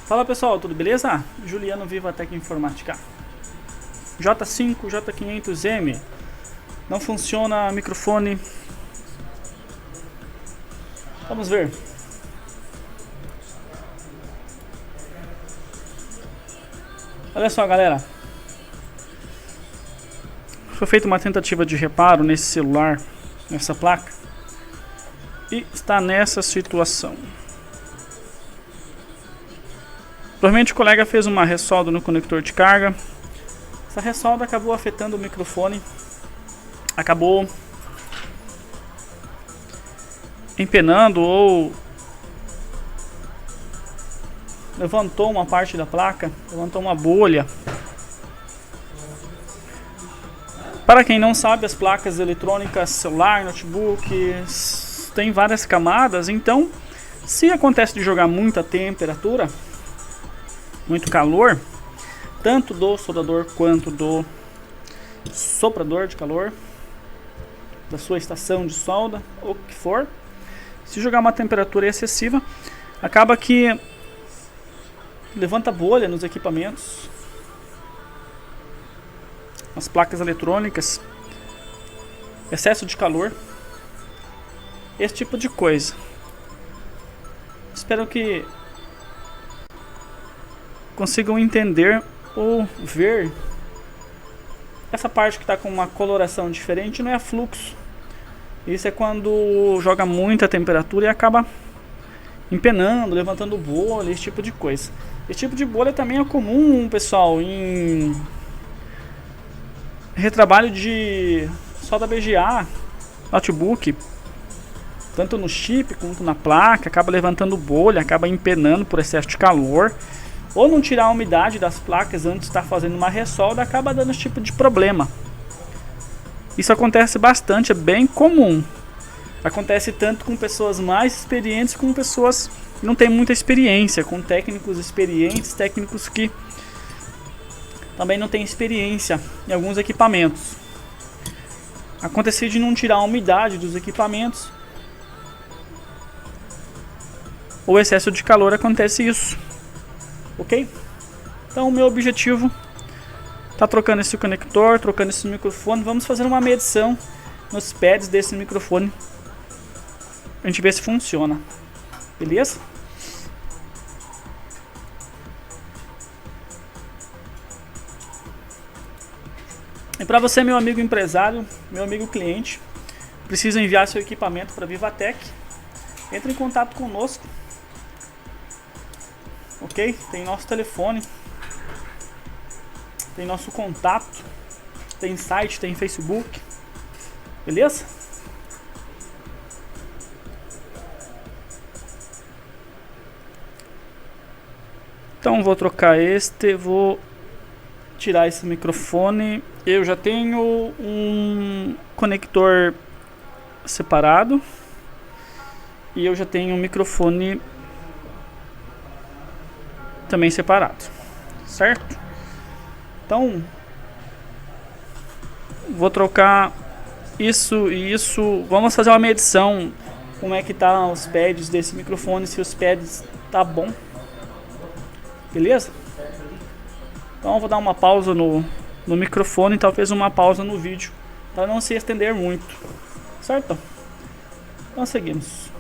Fala pessoal, tudo beleza? Juliano Vivatec Informática. J5, J500M. Não funciona microfone. Vamos ver. Olha só, galera. Foi feita uma tentativa de reparo nesse celular, nessa placa, e está nessa situação. Provavelmente o colega fez uma ressolda no conector de carga. Essa ressolda acabou afetando o microfone, acabou empenando ou levantou uma parte da placa, levantou uma bolha. Para quem não sabe, as placas eletrônicas, celular, notebook, tem várias camadas, então se acontece de jogar muita temperatura, muito calor, tanto do soldador quanto do soprador de calor, da sua estação de solda, ou o que for, se jogar uma temperatura excessiva, acaba que levanta bolha nos equipamentos, nas placas eletrônicas, excesso de calor, esse tipo de coisa. Espero que consigam entender ou ver. Essa parte que está com uma coloração diferente não é fluxo. Isso é quando joga muita temperatura e acaba empenando, levantando bolha, esse tipo de coisa. Esse tipo de bolha também é comum, pessoal, em retrabalho de solda BGA, notebook, tanto no chip quanto na placa, acaba levantando bolha, acaba empenando por excesso de calor, ou não tirar a umidade das placas antes de estar fazendo uma ressolda, acaba dando esse tipo de problema. Isso acontece bastante, é bem comum. Acontece tanto com pessoas mais experientes como pessoas que não têm muita experiência, com técnicos experientes, técnicos que também não têm experiência em alguns equipamentos. Acontecer de não tirar a umidade dos equipamentos, ou excesso de calor, acontece isso. Ok? Então o meu objetivo tá trocando esse conector, trocando esse microfone. Vamos fazer uma medição nos pads desse microfone, a gente vê se funciona. Beleza? E para você, meu amigo empresário, meu amigo cliente, precisa enviar seu equipamento para Vivatec, entre em contato conosco. Ok? Tem nosso telefone, tem nosso contato, tem site, tem Facebook. Beleza? Então vou trocar vou tirar esse microfone. Eu já tenho um conector separado e eu já tenho um microfone também separado, certo? Então vou trocar isso e isso. Vamos fazer uma medição, como é que tá os pads desse microfone, se os pads tá bom. Beleza? Então eu vou dar uma pausa no microfone e talvez uma pausa no vídeo, para não se estender muito, certo? Então seguimos.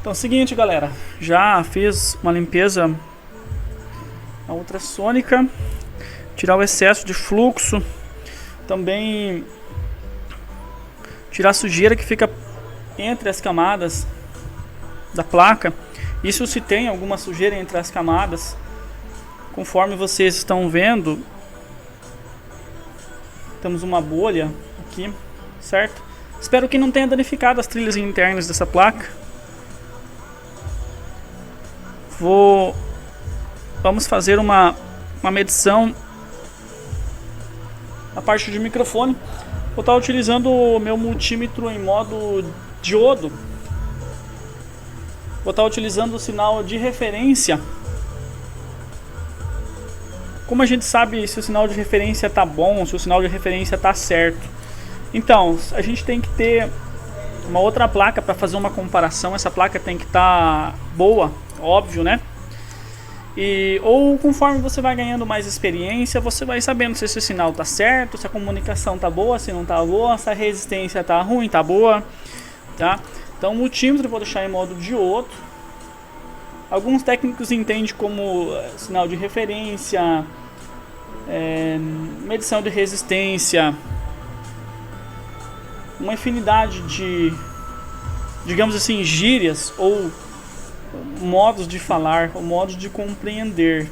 Então é o seguinte, galera, já fiz uma limpeza ultrassônica, tirar o excesso de fluxo, também tirar a sujeira que fica entre as camadas da placa. Isso se tem alguma sujeira entre as camadas, conforme vocês estão vendo, temos uma bolha aqui, certo? Espero que não tenha danificado as trilhas internas dessa placa. Vamos fazer uma medição na parte de microfone. Vou estar utilizando o meu multímetro em modo diodo. Vou estar utilizando o sinal de referência. Como a gente sabe se o sinal de referência está bom, se o sinal de referência está certo? Então, a gente tem que ter uma outra placa para fazer uma comparação. Essa placa tem que estar boa, óbvio, né? Ou conforme você vai ganhando mais experiência, você vai sabendo se esse sinal está certo, se a comunicação está boa, se não está boa, se a resistência está ruim, está boa, tá? Então o multímetro eu vou deixar em modo diodo. Alguns técnicos entendem como sinal de referência, medição de resistência, uma infinidade de, digamos assim, gírias ou modos de falar, ou modos de compreender,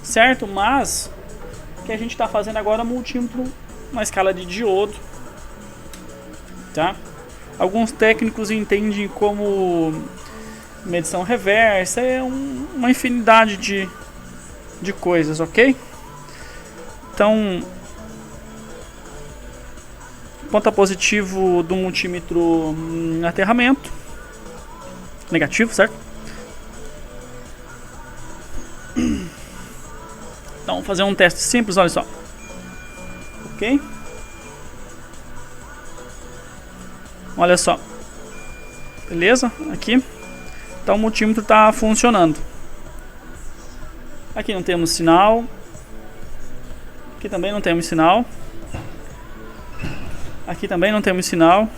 certo? Mas o que a gente está fazendo agora é multímetro na escala de diodo, tá? Alguns técnicos entendem como medição reversa, uma infinidade de coisas, ok? Então, ponto positivo do multímetro aterramento, negativo, certo? Então, vamos fazer um teste simples, olha só. Ok? Olha só. Beleza? Aqui. Então o multímetro está funcionando. Aqui não temos sinal. Aqui também não temos sinal. Aqui também não temos sinal.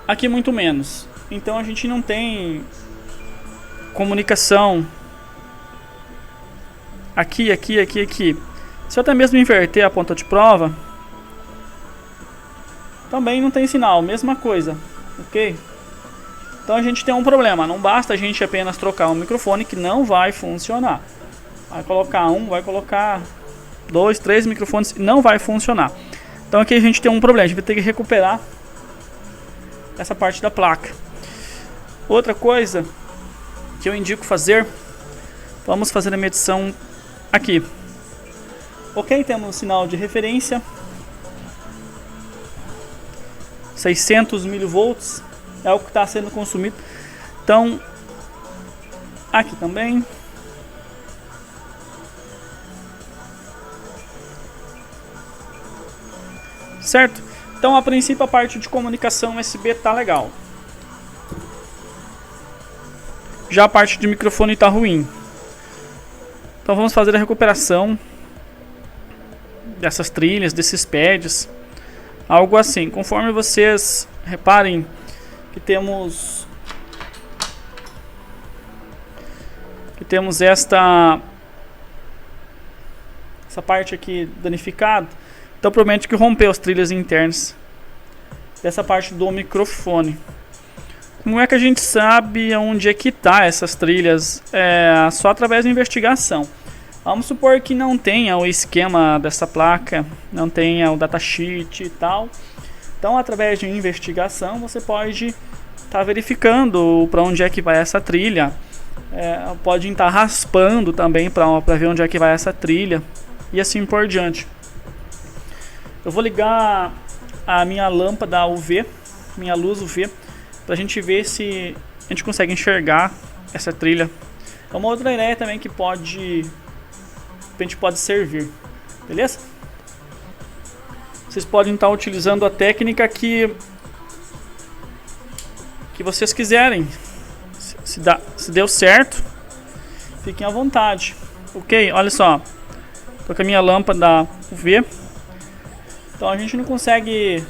Aqui muito menos. Então a gente não tem comunicação. Aqui, aqui, aqui, aqui. Se eu até mesmo inverter a ponta de prova, também não tem sinal, mesma coisa, ok? Então a gente tem um problema, não basta a gente apenas trocar um microfone que não vai funcionar. Vai colocar um, vai colocar 2, 3 microfones, não vai funcionar. Então aqui a gente tem um problema, a gente vai ter que recuperar essa parte da placa. Outra coisa que eu indico fazer, vamos fazer a medição aqui. Ok, temos um sinal de referência, 600 milivolts é o que está sendo consumido. Então, aqui também. Certo? Então, a princípio, a parte de comunicação USB tá legal. Já a parte de microfone tá ruim. Então, vamos fazer a recuperação dessas trilhas, desses pads. Algo assim. Conforme vocês reparem que temos essa parte aqui danificada. Então provavelmente que rompeu as trilhas internas dessa parte do microfone. Como é que a gente sabe onde é que está essas trilhas? É só através da investigação. Vamos supor que não tenha o esquema dessa placa, não tenha o datasheet e tal. Então, através de investigação, você pode estar verificando para onde é que vai essa trilha. Pode estar raspando também para ver onde é que vai essa trilha. E assim por diante. Eu vou ligar a minha lâmpada UV, minha luz UV, para a gente ver se a gente consegue enxergar essa trilha. É uma outra ideia também que a gente pode servir. Beleza? Vocês podem estar utilizando a técnica que vocês quiserem. Se deu certo, fiquem à vontade. Ok? Olha só. Estou com a minha lâmpada UV. Então a gente não consegue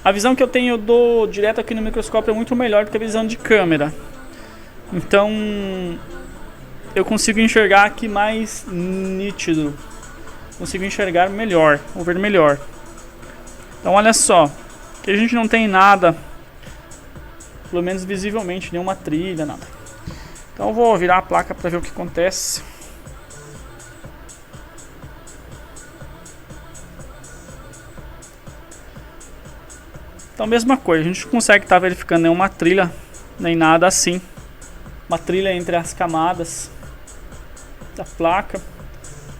A visão que eu tenho do direto aqui no microscópio é muito melhor do que a visão de câmera. Então eu consigo enxergar aqui mais nítido. Consigo enxergar melhor, ou ver melhor. Então olha só, que a gente não tem nada, pelo menos visivelmente, nenhuma trilha, nada. Então eu vou virar a placa para ver o que acontece. Então mesma coisa, a gente não consegue estar verificando nenhuma trilha, nem nada assim. Uma trilha entre as camadas da placa.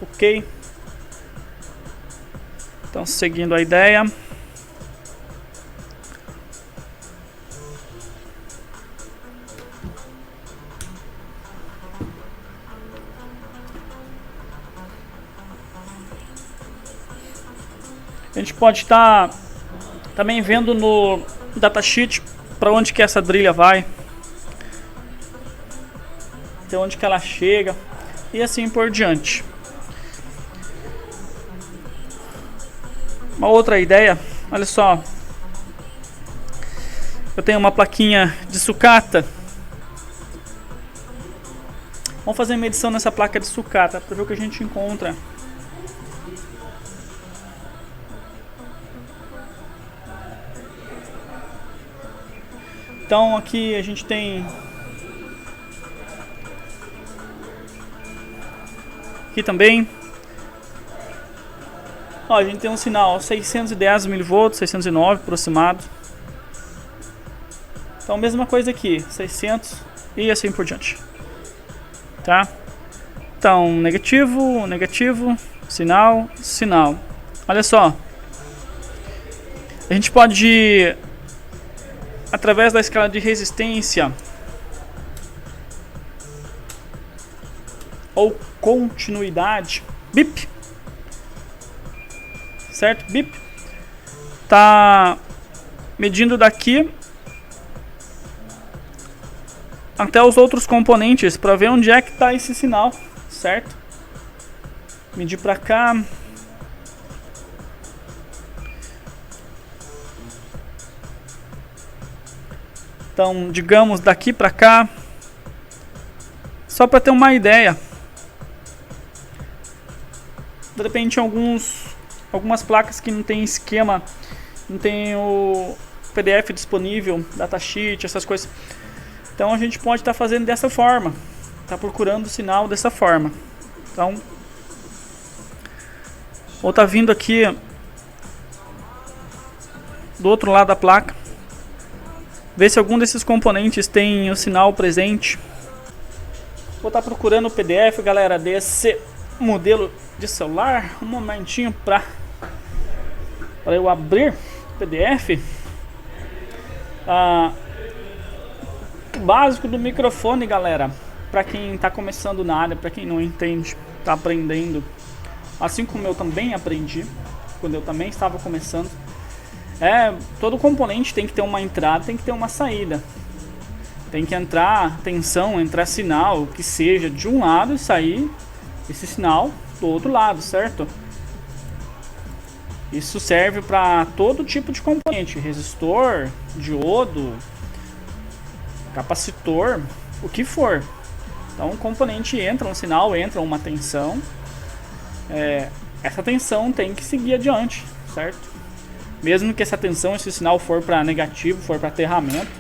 Ok. Então seguindo a ideia. A gente pode estar também vendo no datasheet para onde que essa trilha vai, até onde que ela chega e assim por diante. Uma outra ideia, olha só, eu tenho uma plaquinha de sucata. Vamos fazer medição nessa placa de sucata para ver o que a gente encontra. Então aqui a gente tem aqui também, ó, a gente tem um sinal 610 mV, 609 aproximado. Então mesma coisa aqui, 600 e assim por diante, tá? Então negativo, negativo, sinal, sinal. Olha só, a gente pode, através da escala de resistência ou continuidade, bip, certo? Bip, tá medindo daqui até os outros componentes para ver onde é que está esse sinal, certo? Medir para cá. Então, digamos daqui para cá, só para ter uma ideia. De repente, algumas placas que não tem esquema, não tem o PDF disponível, datasheet, essas coisas. Então, a gente pode estar fazendo dessa forma, tá procurando o sinal dessa forma. Então, ou tá vindo aqui do outro lado da placa. Ver se algum desses componentes tem o sinal presente. Vou estar procurando o PDF, galera, desse modelo de celular. Um momentinho para eu abrir o PDF. O básico do microfone, galera, para quem está começando na área, para quem não entende, está aprendendo, assim como eu também aprendi quando eu também estava começando. Todo componente tem que ter uma entrada, tem que ter uma saída. Tem que entrar tensão, entrar sinal, que seja de um lado e sair esse sinal do outro lado, certo? Isso serve para todo tipo de componente, resistor, diodo, capacitor, o que for. Então um componente entra, um sinal entra, uma tensão. Essa tensão tem que seguir adiante, certo? Mesmo que essa tensão, esse sinal for para negativo, for para aterramento,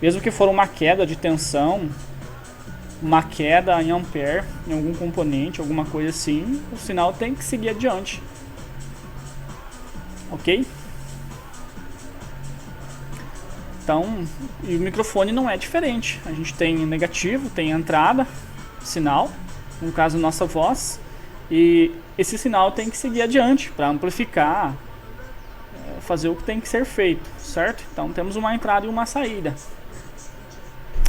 mesmo que for uma queda de tensão, uma queda em ampere, em algum componente, alguma coisa assim, o sinal tem que seguir adiante. Ok? Então, e o microfone não é diferente. A gente tem negativo, tem entrada, sinal, no caso nossa voz, e esse sinal tem que seguir adiante para amplificar, fazer o que tem que ser feito, certo? Então temos uma entrada e uma saída.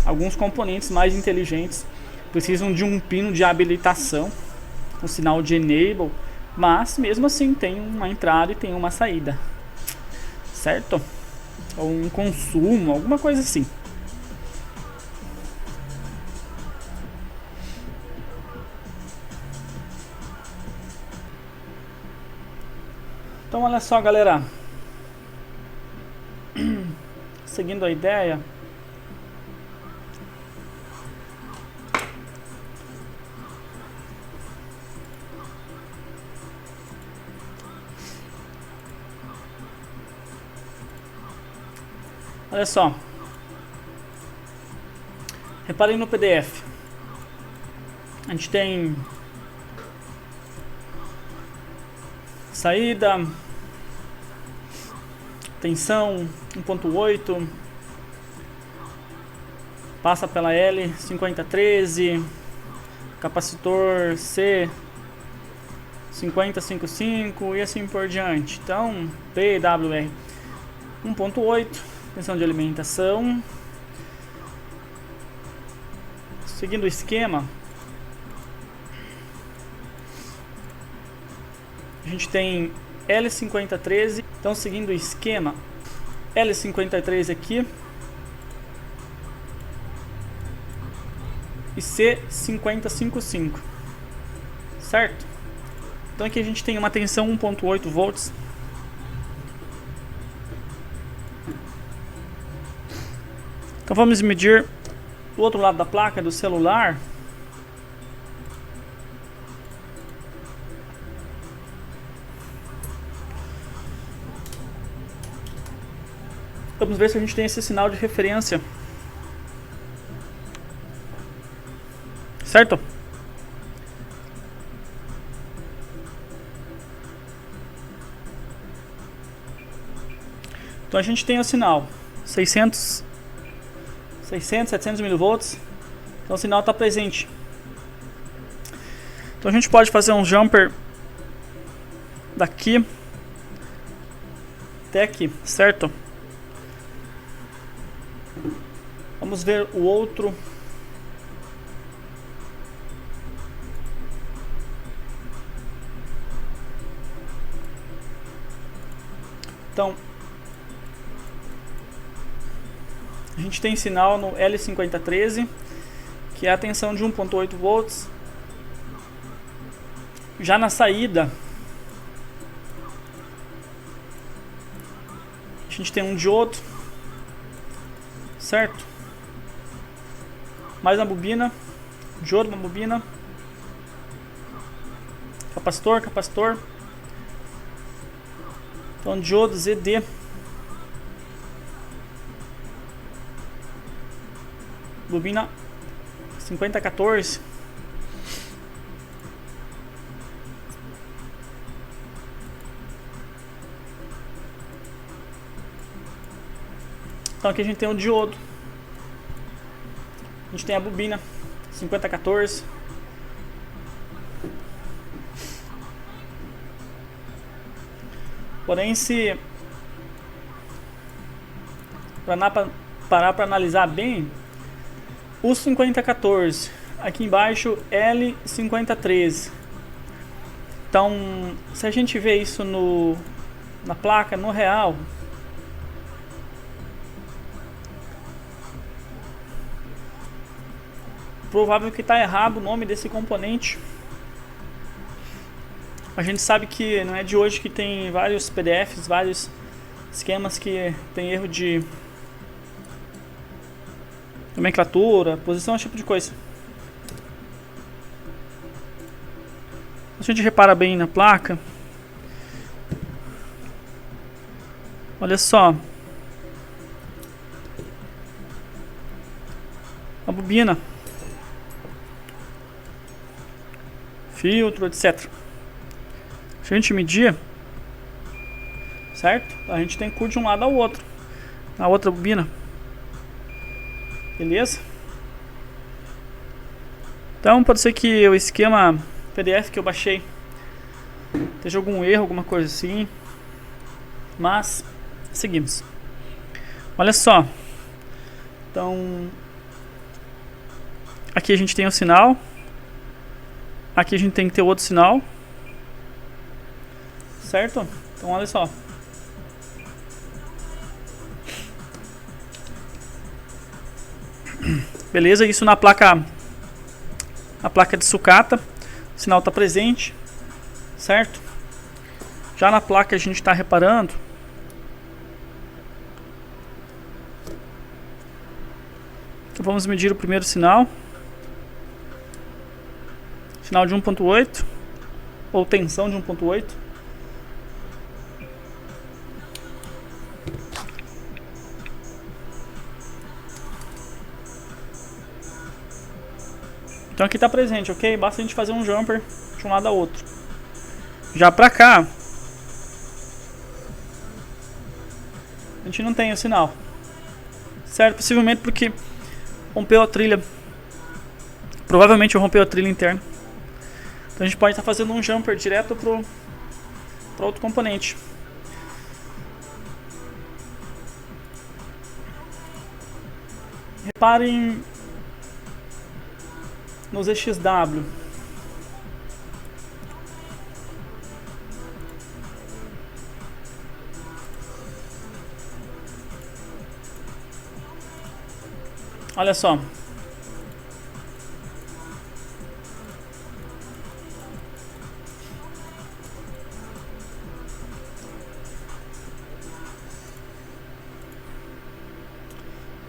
Alguns componentes mais inteligentes precisam de um pino de habilitação, um sinal de enable, mas mesmo assim tem uma entrada e tem uma saída, certo? Ou um consumo, alguma coisa assim. Então olha só, galera, seguindo a ideia, olha só, reparem no PDF, a gente tem saída, tensão 1.8, passa pela L5013, capacitor C 5055 e assim por diante. Então, PWR 1.8, tensão de alimentação. Seguindo o esquema, a gente tem L5013. Então, seguindo o esquema, L53 aqui e C5055, certo? Então aqui a gente tem uma tensão 1.8 volts. Então vamos medir do outro lado da placa do celular. Vamos ver se a gente tem esse sinal de referência, certo? Então a gente tem o sinal 600, 700 mV. Então o sinal está presente. Então a gente pode fazer um jumper daqui até aqui, certo? Vamos ver o outro. Então, a gente tem sinal no L5013, que é a tensão de 1.8 volts. Já na saída, a gente tem um diodo, certo? Mais uma bobina, diodo, uma bobina, capacitor. Então, diodo ZD, bobina 5014, então aqui a gente tem o diodo, a gente tem a bobina 5014, porém se parar para analisar bem, o 5014, aqui embaixo L5013. Então, se a gente vê isso na placa, no real, provável que está errado o nome desse componente. A gente sabe que não é de hoje que tem vários PDFs, vários esquemas que tem erro de nomenclatura, posição, esse tipo de coisa. A gente repara bem na placa, olha só, a bobina, filtro, etc. Se a gente medir, certo? A gente tem curto de um lado ao outro, a outra bobina. Beleza? Então pode ser que o esquema PDF que eu baixei esteja algum erro, alguma coisa assim, mas seguimos. Olha só, então aqui a gente tem o sinal, aqui a gente tem que ter outro sinal, certo? Então olha só, beleza? Isso na placa de sucata, o sinal está presente, certo? Já na placa a gente está reparando Então vamos medir o primeiro sinal. Sinal de 1.8, ou tensão de 1.8. Então aqui está presente, ok? Basta a gente fazer um jumper de um lado a outro. Já para cá, a gente não tem o sinal, certo? Possivelmente porque rompeu a trilha. Provavelmente rompeu a trilha interna. Então a gente pode estar fazendo um jumper direto para outro componente. Reparem nos EXW. Olha só.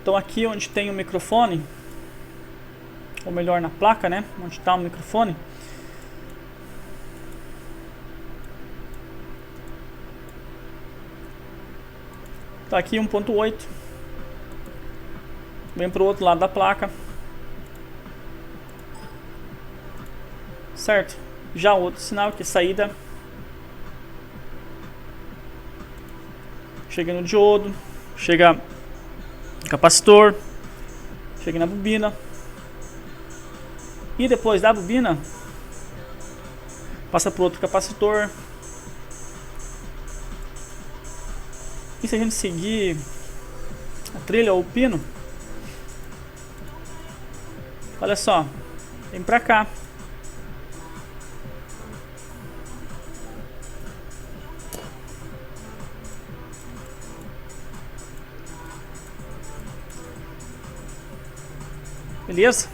Então aqui onde tem o microfone, ou melhor na placa, né, onde está o microfone, tá aqui 1.8, vem para o outro lado da placa, certo? Já o outro sinal que é saída, chega no diodo, chega no capacitor, chega na bobina. E depois da bobina, passa para outro capacitor. E se a gente seguir a trilha ou o pino, olha só, vem para cá. Beleza?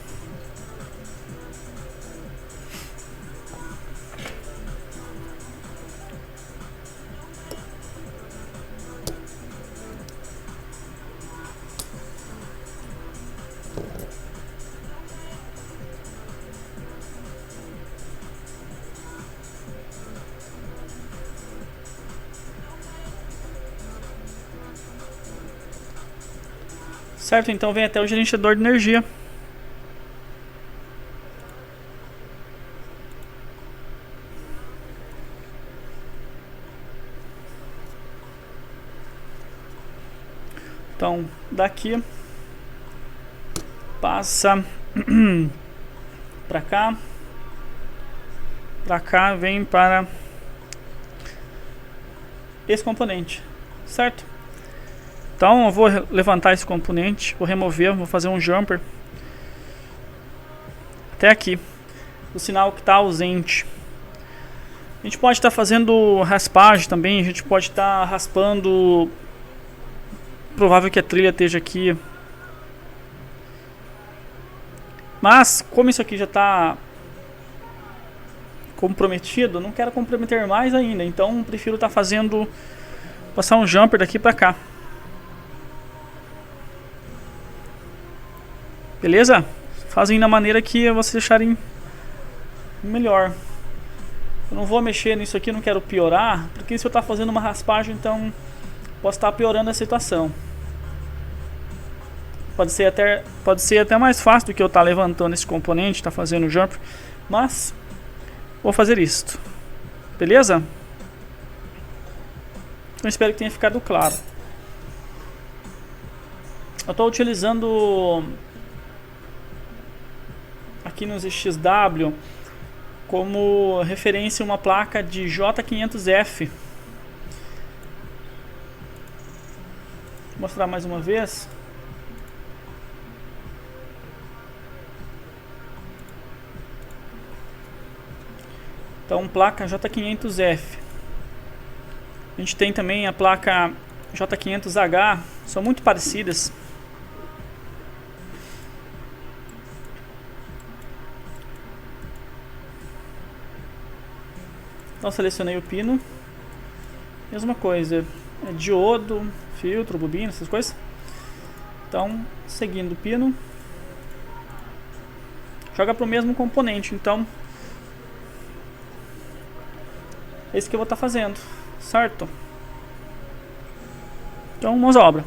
Certo, então vem até o gerenciador de energia. Então, daqui passa para cá, vem para esse componente, certo? Então eu vou levantar esse componente, vou remover, vou fazer um jumper até aqui, o sinal que está ausente. A gente pode estar fazendo raspagem também, a gente pode estar raspando. Provável que a trilha esteja aqui. Mas, como isso aqui já está comprometido, não quero comprometer mais ainda. Então, prefiro estar fazendo. Passar um jumper daqui para cá. Beleza? Fazem da maneira que vocês acharem melhor. Eu não vou mexer nisso aqui, não quero piorar. Porque se eu estar fazendo uma raspagem, então posso estar piorando a situação. Pode ser até mais fácil do que eu estar levantando esse componente, estar fazendo o jumper, mas vou fazer isto. Beleza? Então espero que tenha ficado claro. Eu estou utilizando aqui nos XW como referência uma placa de J500F. Vou mostrar mais uma vez. Então, placa J500F. A gente tem também a placa J500H, são muito parecidas. Então, selecionei o pino. Mesma coisa, é diodo, filtro, bobina, essas coisas. Então, seguindo o pino. joga pro mesmo componente. Então é isso que eu vou estar fazendo, certo? Então, mãos à obra.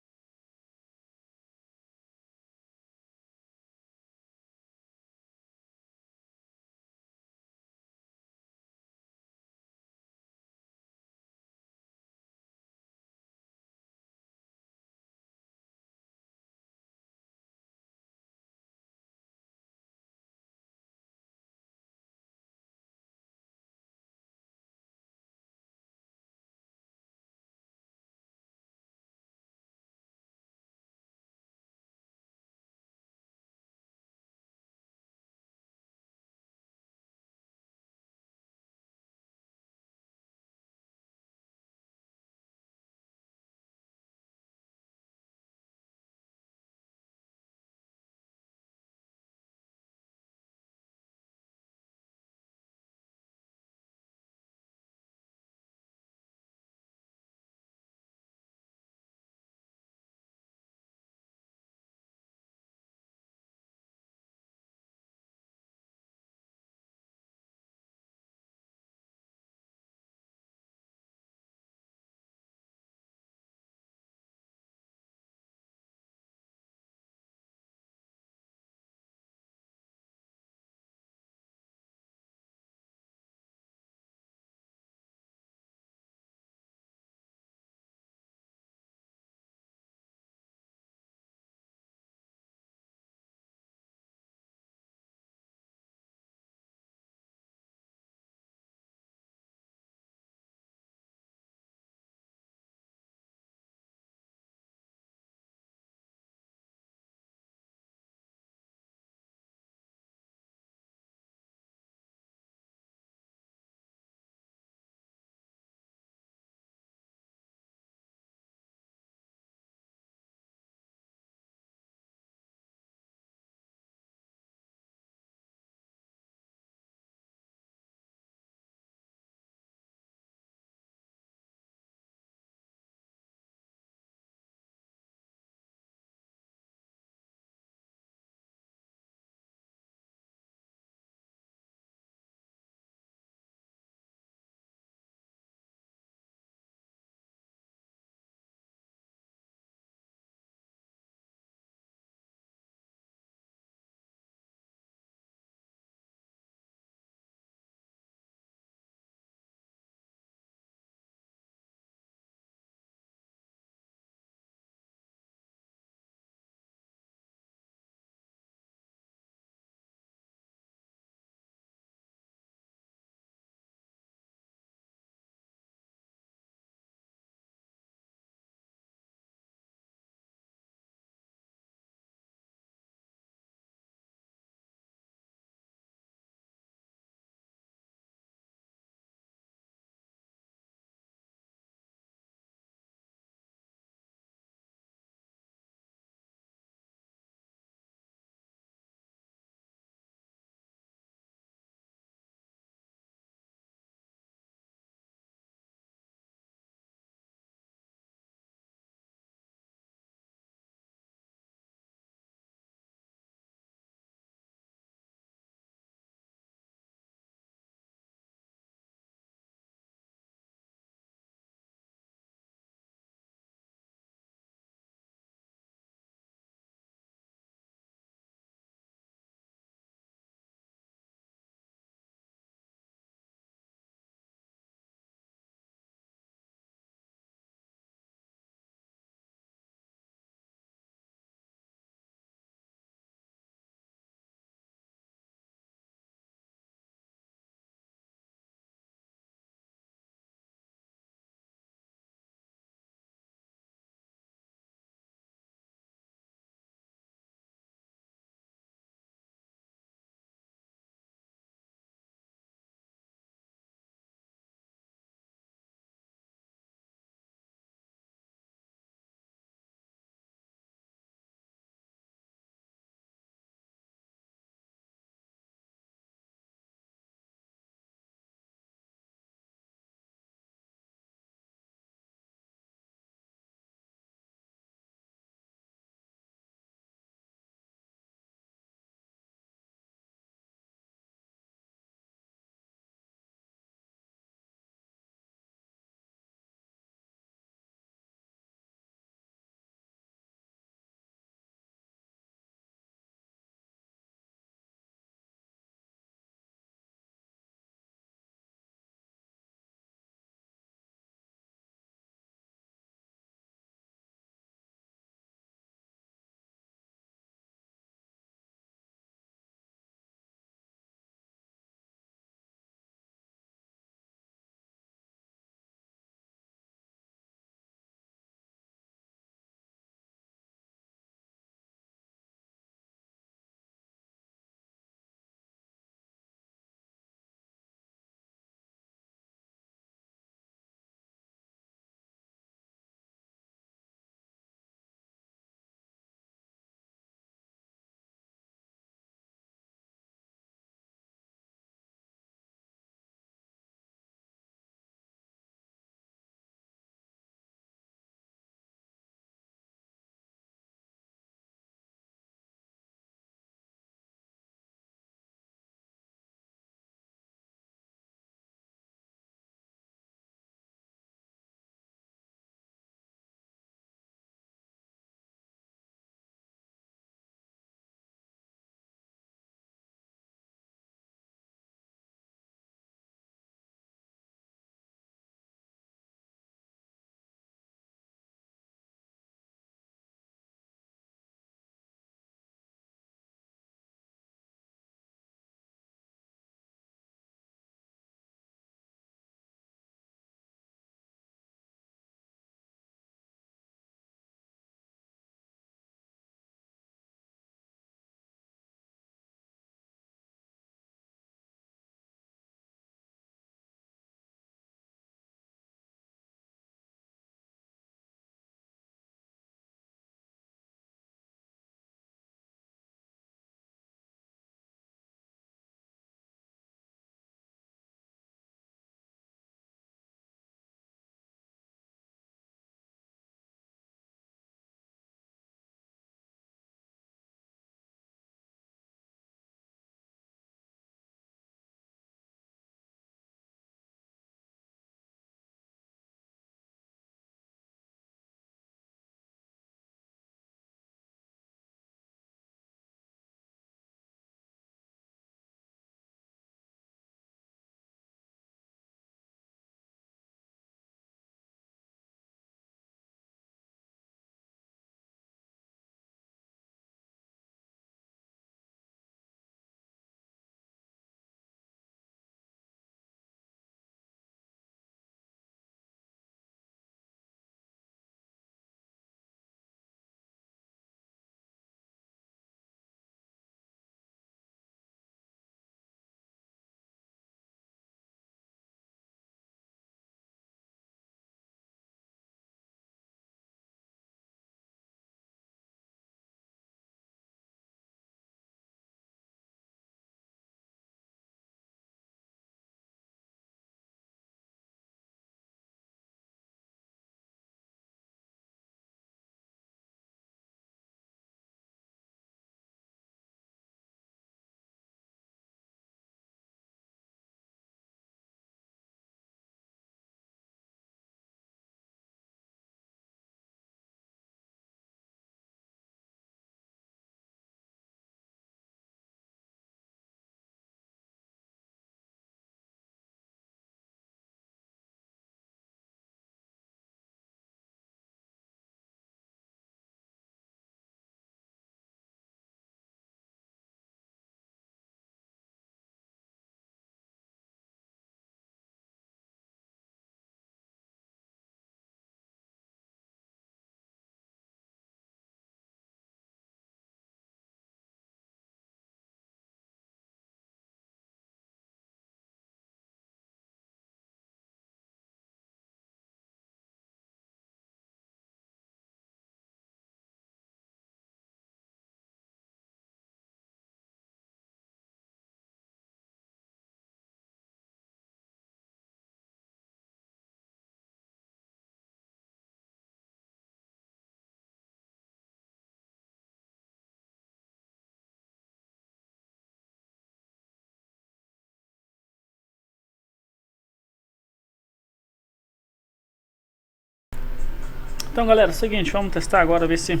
Então galera, é o seguinte, vamos testar agora, ver se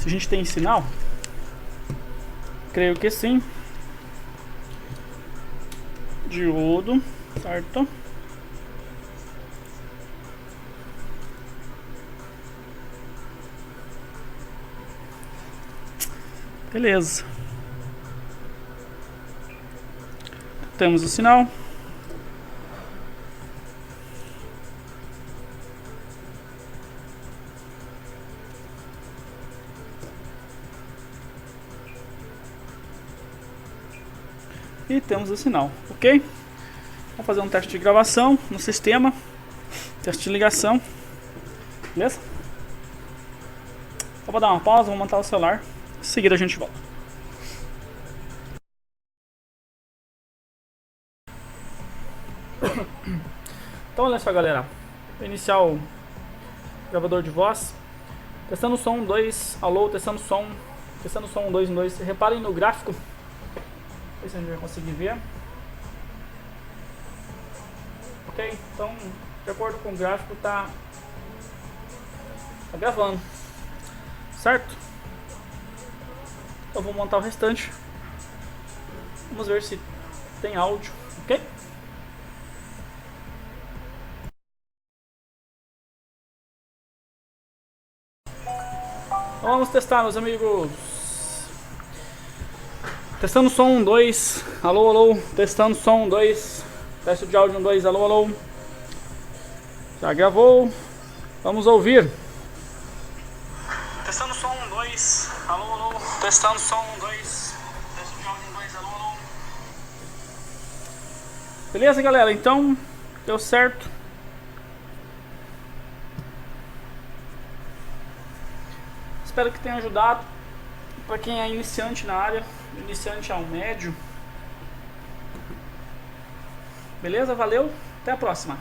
a gente tem sinal. Creio que sim. Diodo, certo? Beleza. Temos o sinal. E temos o sinal, ok? Vamos fazer um teste de gravação no sistema. Teste de ligação. Beleza? Só vou dar uma pausa, vou montar o celular. Em seguida a gente volta. Então olha só galera. Vou iniciar o gravador de voz. Testando o som 2. Alô, testando som. Testando o som 1, 2, 1, 2. Reparem no gráfico. Não sei se a gente vai conseguir ver. Ok, então de acordo com o gráfico tá gravando, certo? Eu vou montar o restante. Vamos ver se tem áudio, ok? Então vamos testar, meus amigos. Testando som 1, 2. Alô, alô. Testando som 1, 2. Teste de áudio 1, 2. Alô, alô. Já gravou. Vamos ouvir. Testando som 1, 2. Alô, alô. Testando som 1, 2. Teste de áudio 1, 2. Alô, alô. Beleza, galera? Então, deu certo. Espero que tenha ajudado. Para quem é iniciante na área, iniciante ao médio. Beleza? Valeu. Até a próxima.